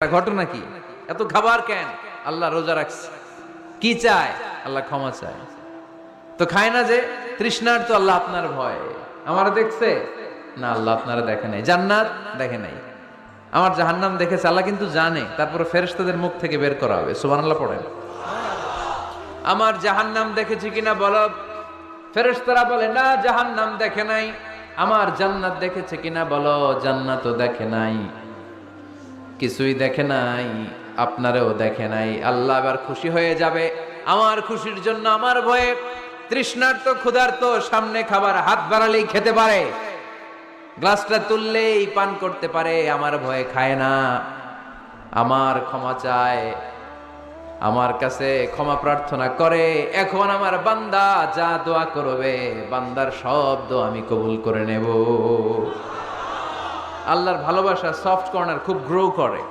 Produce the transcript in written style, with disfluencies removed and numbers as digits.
ঘটনা কি? এত খাবার কেন? আল্লাহ রোজা রাখছে। কি চায়? আল্লাহ ক্ষমা চায়। তো খায় না যে তৃষ্ণার, তো আল্লাহ আপনার ভয়। আমার দেখছে না, আল্লাহ আপনারা দেখে নাই। জান্নাত দেখে নাই, আমার জাহান্নাম দেখেছে। আল্লাহ কিন্তু জানে, তারপরে ফেরেশতাদের মুখ থেকে বের করা হবে। সুবহানাল্লাহ পড়েন। আমার জাহান্নাম দেখেছি কিনা বলো। ফেরেশতারা বলে না, জাহান্নাম দেখে নাই। আমার জান্নাত দেখেছে কিনা বলো, জান্নাতও দেখে নাই। কিছুই দেখে নাই, আপনারেও দেখে নাই। আল্লাহ এবার খুশি হয়ে যাবে। আমার খুশির জন্য আমার ভয়ে তৃষ্ণার্ত ক্ষুধার্ত সামনে খাবার হাত বাড়ালেই খেতে পারে, গ্লাসটা তুললেই পান করতে পারে, আমার ভয়ে খায় না। আমার ক্ষমা চায়, আমার কাছে ক্ষমা প্রার্থনা করে। এখন আমার বান্দা যা দোয়া করবে, বান্দার সব দোয়া আমি কবুল করে নেব। আল্লাহর ভালোবাসা সফট কর্নার খুব গ্রো করে।